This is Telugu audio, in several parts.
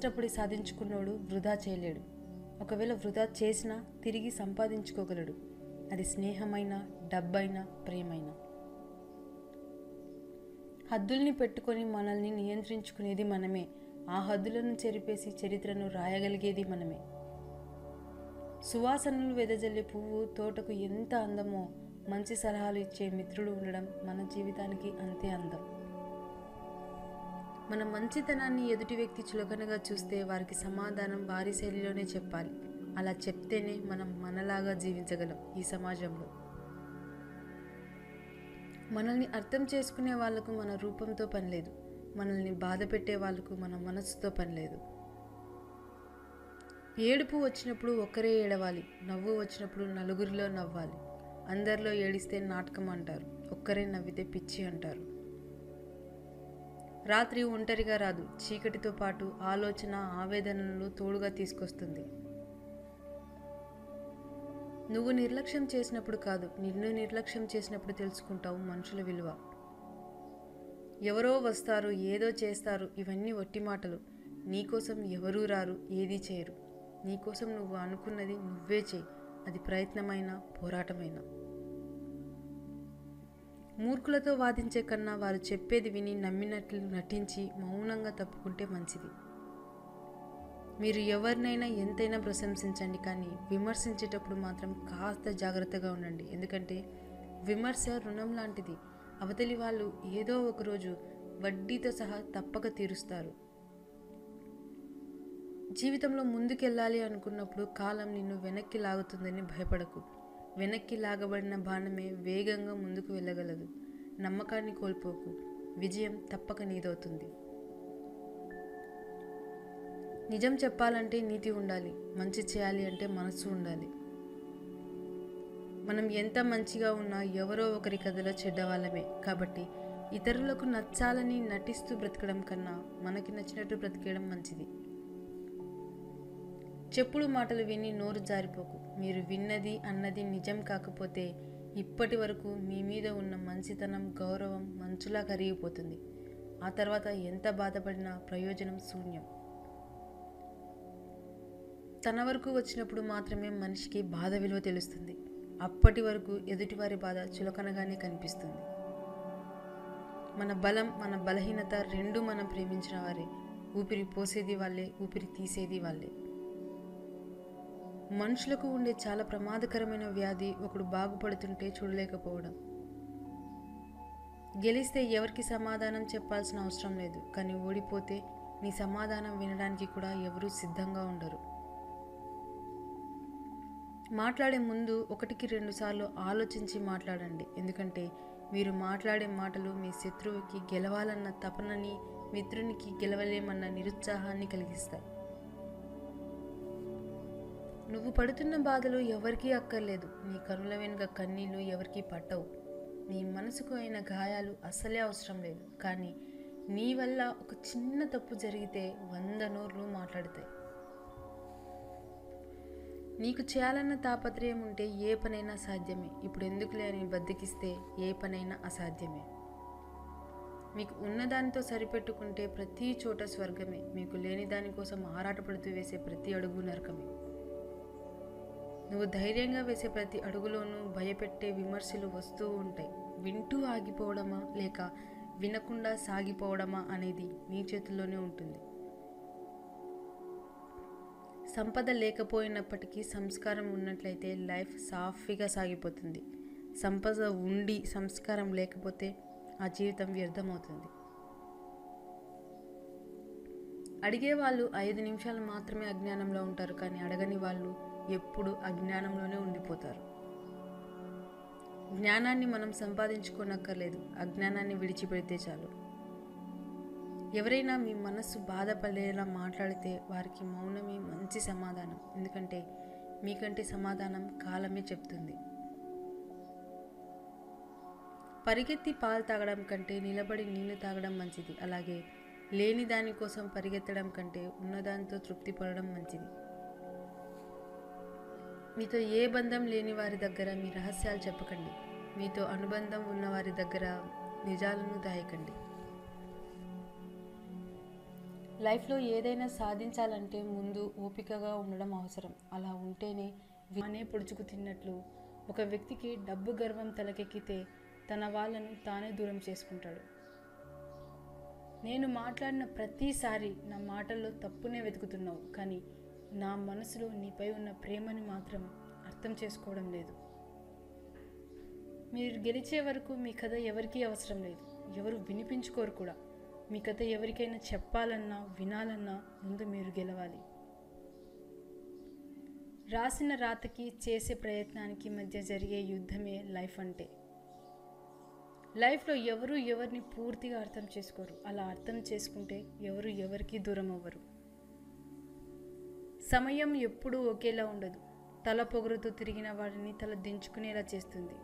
కష్టపడి సాధించుకున్నోడు వృధా చేయలేడు. ఒకవేళ వృధా చేసినా తిరిగి సంపాదించుకోగలడు. అది స్నేహమైన, డబ్బైనా, ప్రేమైనా. హద్దుల్ని పెట్టుకొని మనల్ని నియంత్రించుకునేది మనమే. ఆ హద్దులను చెరిపేసి చరిత్రను రాయగలిగేది మనమే. సువాసనలు వెదజల్లే పువ్వు తోటకు ఎంత అందమో, మంచి సలహాలు ఇచ్చే మిత్రుడు ఉండడం మన జీవితానికి అంతే అందం. మన మంచితనాన్ని ఎదుటి వ్యక్తి చులకనగా చూస్తే వారికి సమాధానం వారి శైలిలోనే చెప్పాలి. అలా చెప్తేనే మనం మనలాగా జీవించగలం ఈ సమాజంలో. మనల్ని అర్థం చేసుకునే వాళ్లకు మన రూపంతో పనిలేదు. మనల్ని బాధ పెట్టే వాళ్లకు మన మనసుతో పనిలేదు. ఏడుపు వచ్చినప్పుడు ఒక్కరే ఏడవాలి, నవ్వు వచ్చినప్పుడు నలుగురిలో నవ్వాలి. అందరిలో ఏడిస్తే నాటకం అంటారు, ఒక్కరే నవ్వితే పిచ్చి అంటారు. రాత్రి ఒంటరిగా రాదు, చీకటితో పాటు ఆలోచన, ఆవేదనలు తోడుగా తీసుకొస్తుంది. నువ్వు నిర్లక్ష్యం చేసినప్పుడు కాదు, నిన్ను నిర్లక్ష్యం చేసినప్పుడు తెలుసుకుంటావు మనుషుల విలువ. ఎవరో వస్తారు, ఏదో చేస్తారు, ఇవన్నీ వట్టి మాటలు. నీకోసం ఎవరూ రారు, ఏదీ చేయరు. నీకోసం నువ్వు అనుకున్నది నువ్వే చేయి. అది ప్రయత్నమైనా, పోరాటమైనా. మూర్ఖులతో వాదించే కన్నా వారు చెప్పేది విని నమ్మినట్లు నటించి మౌనంగా తప్పుకుంటే మంచిది. మీరు ఎవరినైనా ఎంతైనా ప్రశంసించండి, కానీ విమర్శించేటప్పుడు మాత్రం కాస్త జాగ్రత్తగా ఉండండి. ఎందుకంటే విమర్శ రుణం లాంటిది. అవతలి వాళ్ళు ఏదో ఒకరోజు వడ్డీతో సహా తప్పక తీరుస్తారు. జీవితంలో ముందుకెళ్ళాలి అనుకున్నప్పుడు కాలం నిన్ను వెనక్కి లాగుతుందని భయపడకు. వెనక్కి లాగబడిన బాణమే వేగంగా ముందుకు వెళ్ళగలదు. నమ్మకాన్ని కోల్పోకు. విజయం తప్పక నీదవుతుంది. నిజం చెప్పాలంటే నీతి ఉండాలి. మంచి చేయాలి అంటే మనస్సు ఉండాలి. మనం ఎంత మంచిగా ఉన్నా ఎవరో ఒకరి కథలో చెడ్డవాళ్ళమే. కాబట్టి ఇతరులకు నచ్చాలని నటిస్తూ బ్రతకడం కన్నా మనకి నచ్చినట్టు బ్రతికేయడం మంచిది. చెప్పుడు మాటలు విని నోరు జారిపోకు. మీరు విన్నది అన్నది నిజం కాకపోతే ఇప్పటి వరకు మీ మీద ఉన్న మంచితనం, గౌరవం మంచులా కరిగిపోతుంది. ఆ తర్వాత ఎంత బాధపడినా ప్రయోజనం శూన్యం. తన వరకు వచ్చినప్పుడు మాత్రమే మనిషికి బాధ విలువ తెలుస్తుంది. అప్పటి వరకు ఎదుటివారి బాధ చులకనగానే కనిపిస్తుంది. మన బలం, మన బలహీనత రెండూ మనం ప్రేమించిన వారే. ఊపిరి పోసేది వాళ్ళే, ఊపిరి తీసేది వాళ్ళే. మనుషులకు ఉండే చాలా ప్రమాదకరమైన వ్యాధి ఒకడు బాగుపడుతుంటే చూడలేకపోవడం. గెలిస్తే ఎవరికి సమాధానం చెప్పాల్సిన అవసరం లేదు, కానీ ఓడిపోతే నీ సమాధానం వినడానికి కూడా ఎవరూ సిద్ధంగా ఉండరు. మాట్లాడే ముందు 1-2 సార్లు ఆలోచించి మాట్లాడండి. ఎందుకంటే మీరు మాట్లాడే మాటలు మీ శత్రువుకి గెలవాలన్న తపనని, మిత్రునికి గెలవలేమన్న నిరుత్సాహాన్ని కలిగిస్తాయి. నువ్వు పడుతున్న బాధలు ఎవరికీ అక్కర్లేదు. నీ కనుల వెనుక కన్నీళ్లు ఎవరికీ పట్టవు. నీ మనసుకు అయిన గాయాలు అస్సలే అవసరం లేదు. కానీ నీ వల్ల ఒక చిన్న తప్పు జరిగితే 100 నోర్లు మాట్లాడతాయి. నీకు చేయాలన్న తాపత్రయం ఉంటే ఏ పనైనా సాధ్యమే. ఇప్పుడు ఎందుకులే అని బద్దకిస్తే ఏ పనైనా అసాధ్యమే. మీకు ఉన్నదానితో సరిపెట్టుకుంటే ప్రతి చోట స్వర్గమే. మీకు లేని దానికోసం ఆరాటపడుతూ వేసే ప్రతి అడుగు నరకమే. నువ్వు ధైర్యంగా వేసే ప్రతి అడుగులోనూ భయపెట్టే విమర్శలు వస్తూ ఉంటాయి. వింటూ ఆగిపోవడమా లేక వినకుండా సాగిపోవడమా అనేది నీ చేతుల్లోనే ఉంటుంది. సంపద లేకపోయినప్పటికీ సంస్కారం ఉన్నట్లయితే లైఫ్ సాఫీగా సాగిపోతుంది. సంపద ఉండి సంస్కారం లేకపోతే ఆ జీవితం వ్యర్థమవుతుంది. అడిగే వాళ్ళు 5 నిమిషాలు మాత్రమే అజ్ఞానంలో ఉంటారు, కానీ అడగని వాళ్ళు ఎప్పుడు అజ్ఞానంలోనే ఉండిపోతారు. జ్ఞానాన్ని మనం సంపాదించుకోనక్కర్లేదు, అజ్ఞానాన్ని విడిచిపెడితే చాలు. ఎవరైనా మీ మనస్సు బాధపడేలా మాట్లాడితే వారికి మౌనమే మంచి సమాధానం. ఎందుకంటే మీకంటే సమాధానం కాలమే చెప్తుంది. పరిగెత్తి పాలు తాగడం కంటే నిలబడి నీళ్లు తాగడం మంచిది. అలాగే లేని దానికోసం పరిగెత్తడం కంటే ఉన్నదానితో తృప్తి పడడం మంచిది. మీతో ఏ బంధం లేని వారి దగ్గర మీ రహస్యాలు చెప్పకండి. మీతో అనుబంధం ఉన్న వారి దగ్గర నిజాలను దాయకండి. లైఫ్లో ఏదైనా సాధించాలంటే ముందు ఓపికగా ఉండడం అవసరం. అలా ఉంటేనే వినే పొడుచుకు తిన్నట్లు ఒక వ్యక్తికి డబ్బు గర్వం తలకెక్కితే తన వాళ్ళను తానే దూరం చేసుకుంటాడు. నేను మాట్లాడిన ప్రతిసారి నా మాటల్లో తప్పునే వెతుకుతున్నావు, కానీ నా మనసులో నీపై ఉన్న ప్రేమని మాత్రం అర్థం చేసుకోవడం లేదు. మీరు గెలిచే వరకు మీ కథ ఎవరికీ అవసరం లేదు, ఎవరు వినిపించుకోరు కూడా. మీ కథ ఎవరికైనా చెప్పాలన్నా వినాలన్నా ముందు మీరు గెలవాలి. రాసిన రాతకి చేసే ప్రయత్నానికి మధ్య జరిగే యుద్ధమే లైఫ్ అంటే. లైఫ్లో ఎవరు ఎవరిని పూర్తిగా అర్థం చేసుకోరు. అలా అర్థం చేసుకుంటే ఎవరు ఎవరికి దూరం అవ్వరు. సమయం ఎప్పుడూ ఒకేలా ఉండదు. తల పొగరుతో తిరిగిన వాడిని తల దించుకునేలా చేస్తుంది.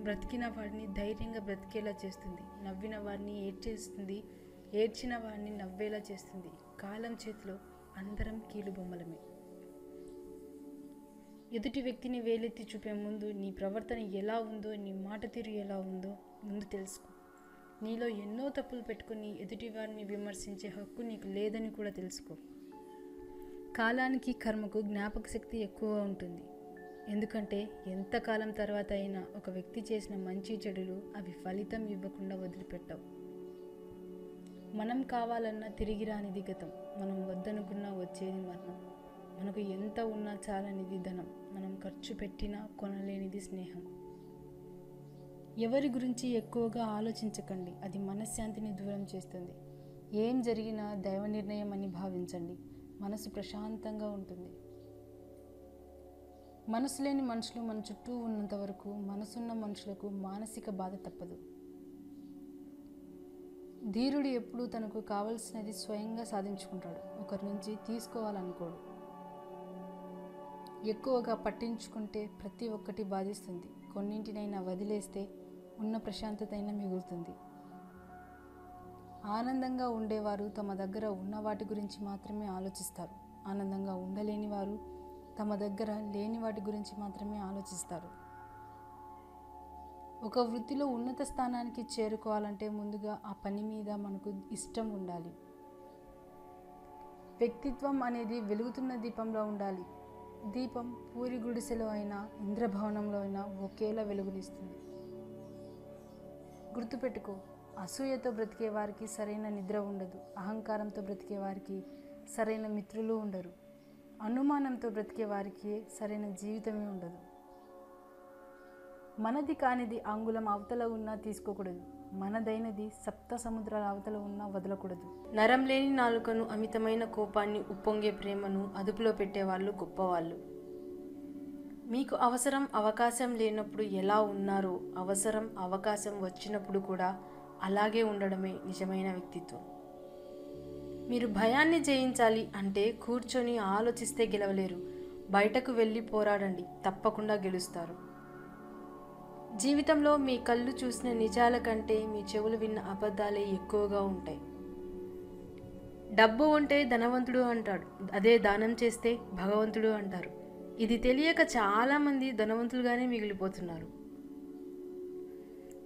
బ్రతికిన వాడిని ధైర్యంగా బ్రతికేలా చేస్తుంది. నవ్విన వాడిని ఏడ్చేస్తుంది. ఏడ్చిన వాడిని నవ్వేలా చేస్తుంది. కాలం చేతిలో అందరం కీలుబొమ్మలమే. ఎదుటి వ్యక్తిని వేలెత్తి చూపే ముందు నీ ప్రవర్తన ఎలా ఉందో, నీ మాట తీరు ఎలా ఉందో ముందు తెలుసుకో. నీలో ఎన్నో తప్పులు పెట్టుకుని ఎదుటి వారిని విమర్శించే హక్కు నీకు లేదని కూడా తెలుసుకో. కాలానికి కర్మకు జ్ఞాపక శక్తి ఎక్కువ ఉంటుంది. ఎందుకంటే ఎంతకాలం తర్వాత అయినా ఒక వ్యక్తి చేసిన మంచి చెడులు అవి ఫలితం ఇవ్వకుండా వదిలిపెట్టవు. మనం కావాలన్నా తిరిగి రానిది గతం. మనం వద్దనుకున్నా వచ్చేది మరణం. మనకు ఎంత ఉన్నా చాలనిది ధనం. మనం ఖర్చు పెట్టినా కొనలేనిది స్నేహం. ఎవరి గురించి ఎక్కువగా ఆలోచించకండి, అది మనశ్శాంతిని దూరం చేస్తుంది. ఏం జరిగినా దైవ నిర్ణయం అని భావించండి, మనసు ప్రశాంతంగా ఉంటుంది. మనసు లేని మనుషులు మన చుట్టూ ఉన్నంత వరకు మనసున్న మనుషులకు మానసిక బాధ తప్పదు. ధీరుడు ఎప్పుడూ తనకు కావలసినది స్వయంగా సాధించుకుంటాడు, ఒకరి నుంచి తీసుకోవాలనుకోడు. ఎక్కువగా పట్టించుకుంటే ప్రతి ఒక్కటి బాధిస్తుంది. కొన్నింటినైనా వదిలేస్తే ఉన్న ప్రశాంతత అయినా మిగులుతుంది. ఆనందంగా ఉండేవారు తమ దగ్గర ఉన్న వాటి గురించి మాత్రమే ఆలోచిస్తారు. ఆనందంగా ఉండలేని వారు తమ దగ్గర లేని వాటి గురించి మాత్రమే ఆలోచిస్తారు. ఒక వృత్తిలో ఉన్నత స్థానానికి చేరుకోవాలంటే ముందుగా ఆ పని మీద మనకు ఇష్టం ఉండాలి. వ్యక్తిత్వం అనేది వెలుగుతున్న దీపంలో ఉండాలి. దీపం పూరి గుడిసెలో అయినా ఇంద్రభవనంలో అయినా ఒకేలా వెలుగునిస్తుంది. గుర్తుపెట్టుకో, అసూయతో బ్రతికే వారికి సరైన నిద్ర ఉండదు. అహంకారంతో బ్రతికే వారికి సరైన మిత్రులు ఉండరు. అనుమానంతో బ్రతికే వారికి సరైన జీవితమే ఉండదు. మనది కానిది అంగుళం అవతల ఉన్నా తీసుకోకూడదు. మనదైనది సప్త సముద్రాల అవతల ఉన్నా వదలకూడదు. నరం లేని నాలుకను, అమితమైన కోపాన్ని, ఉప్పొంగే ప్రేమను అదుపులో పెట్టేవాళ్ళు గొప్పవాళ్ళు. మీకు అవసరం అవకాశం లేనప్పుడు ఎలా ఉన్నారో అవసరం అవకాశం వచ్చినప్పుడు కూడా అలాగే ఉండడమే నిజమైన వ్యక్తిత్వం. మీరు భయాన్ని జయించాలి అంటే కూర్చొని ఆలోచిస్తే గెలవలేరు. బయటకు వెళ్ళి పోరాడండి, తప్పకుండా గెలుస్తారు. జీవితంలో మీ కళ్ళు చూసిన నిజాల కంటే మీ చెవులు విన్న అబద్ధాలే ఎక్కువగా ఉంటాయి. డబ్బు ఉంటే ధనవంతుడు అంటాడు, అదే దానం చేస్తే భగవంతుడు అంటారు. ఇది తెలియక చాలామంది ధనవంతులుగానే మిగిలిపోతున్నారు.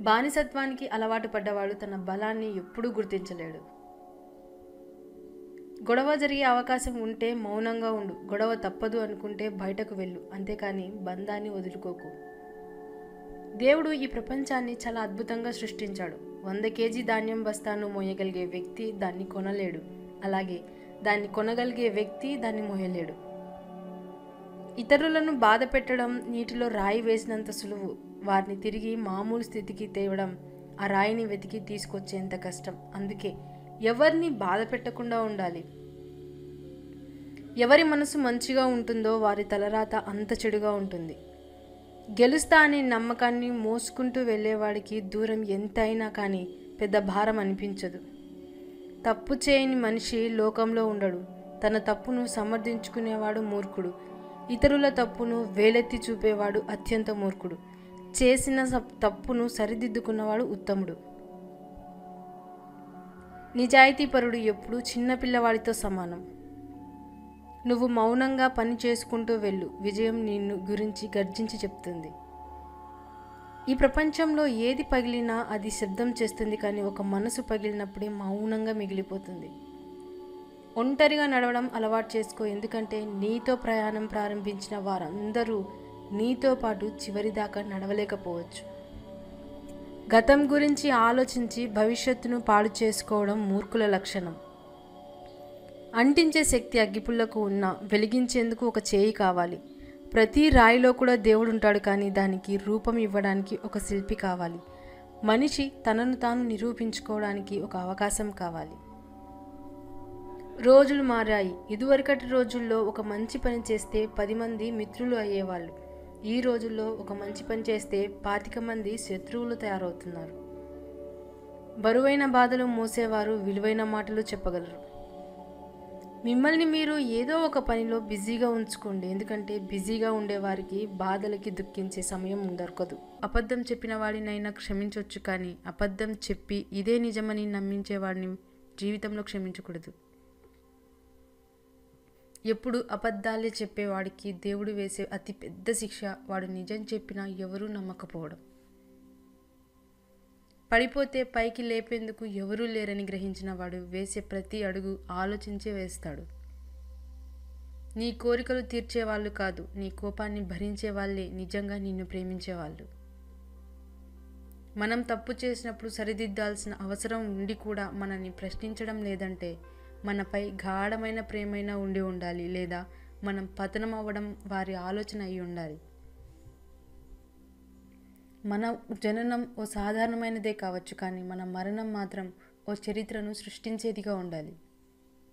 బానిసత్వానికి అలవాటు పడ్డవాడు తన బలాన్ని ఎప్పుడూ గుర్తించలేడు. గొడవ జరిగే అవకాశం ఉంటే మౌనంగా ఉండు. గొడవ తప్పదు అనుకుంటే బయటకు వెళ్ళు, అంతేకాని బంధాన్ని వదులుకోకు. దేవుడు ఈ ప్రపంచాన్ని చాలా అద్భుతంగా సృష్టించాడు. 100 కేజీ ధాన్యం బస్తాను మోయగలిగే వ్యక్తి దాన్ని కొనలేడు. అలాగే దాన్ని కొనగలిగే వ్యక్తి దాన్ని మోయలేడు. ఇతరులను బాధ పెట్టడం నీటిలో రాయి వేసినంత సులువు. వారిని తిరిగి మామూలు స్థితికి తేవడం ఆ రాయిని వెతికి తీసుకొచ్చేంత కష్టం. అందుకే ఎవరిని బాధ పెట్టకుండా ఉండాలి. ఎవరి మనసు మంచిగా ఉంటుందో వారి తలరాత అంత చెడుగా ఉంటుంది. గెలుస్తా అనే నమ్మకాన్ని మోసుకుంటూ వెళ్ళేవాడికి దూరం ఎంతైనా కానీ పెద్ద భారం అనిపించదు. తప్పు చేయని మనిషి లోకంలో ఉండడు. తన తప్పును సమర్థించుకునేవాడు మూర్ఖుడు. ఇతరుల తప్పును వేలెత్తి చూపేవాడు అత్యంత మూర్ఖుడు. చేసిన తప్పును సరిదిద్దుకున్నవాడు ఉత్తముడు. నిజాయితీపరుడు ఎప్పుడూ చిన్నపిల్లవాడితో సమానం. నువ్వు మౌనంగా పని చేసుకుంటూ వెళ్ళు, విజయం నిన్ను గురించి గర్జించి చెప్తుంది. ఈ ప్రపంచంలో ఏది పగిలినా అది శబ్దం చేస్తుంది, కానీ ఒక మనసు పగిలినప్పుడే మౌనంగా మిగిలిపోతుంది. ఒంటరిగా నడవడం అలవాటు చేసుకో, ఎందుకంటే నీతో ప్రయాణం ప్రారంభించిన వారందరూ నీతో పాటు చివరిదాకా నడవలేకపోవచ్చు. గతం గురించి ఆలోచించి భవిష్యత్తును పాడు చేసుకోవడం మూర్ఖుల లక్షణం. అంటించే శక్తి అగ్గిపుల్లకు ఉన్నా వెలిగించేందుకు ఒక చేయి కావాలి. ప్రతి రాయిలో కూడా దేవుడు ఉంటాడు, కానీ దానికి రూపం ఇవ్వడానికి ఒక శిల్పి కావాలి. మనిషి తనను తాను నిరూపించుకోవడానికి ఒక అవకాశం కావాలి. రోజులు మారాయి. ఇదివరకటి రోజుల్లో ఒక మంచి పని చేస్తే 10 మంది మిత్రులు అయ్యేవాళ్ళు. ఈ రోజుల్లో ఒక మంచి పని చేస్తే 25 మంది శత్రువులు తయారవుతున్నారు. బరువైన బాధలు మోసేవారు విలువైన మాటలు చెప్పగలరు. మిమ్మల్ని మీరు ఏదో ఒక పనిలో బిజీగా ఉంచుకోండి, ఎందుకంటే బిజీగా ఉండేవారికి బాధలకి దుఃఖించే సమయం దొరకదు. అబద్ధం చెప్పిన వాడినైనా క్షమించవచ్చు, కానీ అబద్ధం చెప్పి ఇదే నిజమని నమ్మించేవాడిని జీవితంలో క్షమించకూడదు. ఎప్పుడు అబద్ధాలే చెప్పేవాడికి దేవుడు వేసే అతి పెద్ద శిక్ష వాడు నిజం చెప్పినా ఎవరూ నమ్మకపోవడం. పడిపోతే పైకి లేపేందుకు ఎవరూ లేరని గ్రహించిన వాడు వేసే ప్రతి అడుగు ఆలోచించే వేస్తాడు. నీ కోరికలు తీర్చేవాళ్ళు కాదు, నీ కోపాన్ని భరించే వాళ్ళే నిజంగా నిన్ను ప్రేమించేవాళ్ళు. మనం తప్పు చేసినప్పుడు సరిదిద్దాల్సిన అవసరం ఉండి కూడా మనల్ని ప్రశ్నించడం లేదంటే మనపై గాఢమైన ప్రేమైనా ఉండి ఉండాలి, లేదా మనం పతనం అవ్వడం వారి ఆలోచన అయి ఉండాలి. మన జననం ఓ సాధారణమైనదే కావచ్చు, కానీ మన మరణం మాత్రం ఓ చరిత్రను సృష్టించేదిగా ఉండాలి.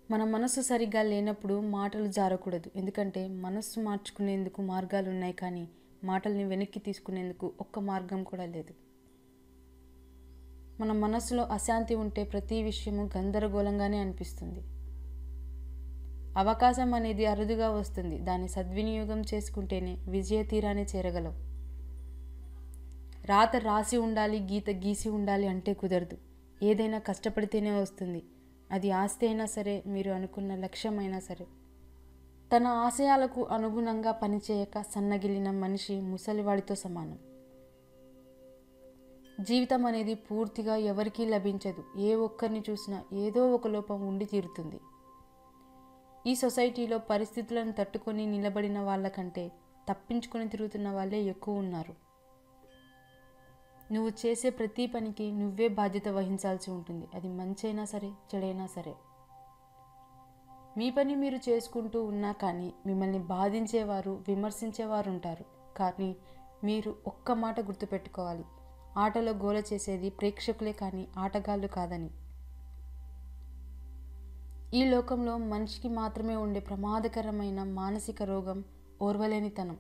మన మనస్సు సరిగ్గా లేనప్పుడు మాటలు జారకూడదు, ఎందుకంటే మనస్సు మార్చుకునేందుకు మార్గాలు ఉన్నాయి, కానీ మాటల్ని వెనక్కి తీసుకునేందుకు ఒక్క మార్గం కూడా లేదు. మన మనస్సులో అశాంతి ఉంటే ప్రతి విషయము గందరగోళంగానే అనిపిస్తుంది. అవకాశం అనేది అరుదుగా వస్తుంది, దాన్ని సద్వినియోగం చేసుకుంటేనే విజయ తీరాన్ని చేరగలం. రాత రాసి ఉండాలి, గీత గీసి ఉండాలి అంటే కుదరదు. ఏదైనా కష్టపడితేనే వస్తుంది. అది ఆస్తి అయినా సరే, మీరు అనుకున్న లక్ష్యమైనా సరే. తన ఆశయాలకు అనుగుణంగా పనిచేయక సన్నగిల్లిన మనిషి ముసలివాడితో సమానం. జీవితం అనేది పూర్తిగా ఎవరికీ లభించదు. ఏ ఒక్కరిని చూసినా ఏదో ఒక లోపం ఉండి తీరుతుంది. ఈ సొసైటీలో పరిస్థితులను తట్టుకొని నిలబడిన వాళ్ళకంటే తప్పించుకొని తిరుగుతున్న వాళ్ళే ఎక్కువ ఉన్నారు. నువ్వు చేసే ప్రతి పనికి నువ్వే బాధ్యత వహించాల్సి ఉంటుంది, అది మంచైనా సరే చెడైనా సరే. మీ పని మీరు చేసుకుంటూ ఉన్నా కానీ మిమ్మల్ని బాధించేవారు, విమర్శించేవారు ఉంటారు. కానీ మీరు ఒక్క మాట గుర్తుపెట్టుకోవాలి, ఆటలో గోల చేసేది ప్రేక్షకులే కానీ ఆటగాళ్ళు కాదని. ఈ లోకంలో మనిషికి మాత్రమే ఉండే ప్రమాదకరమైన మానసిక రోగం ఓర్వలేనితనం.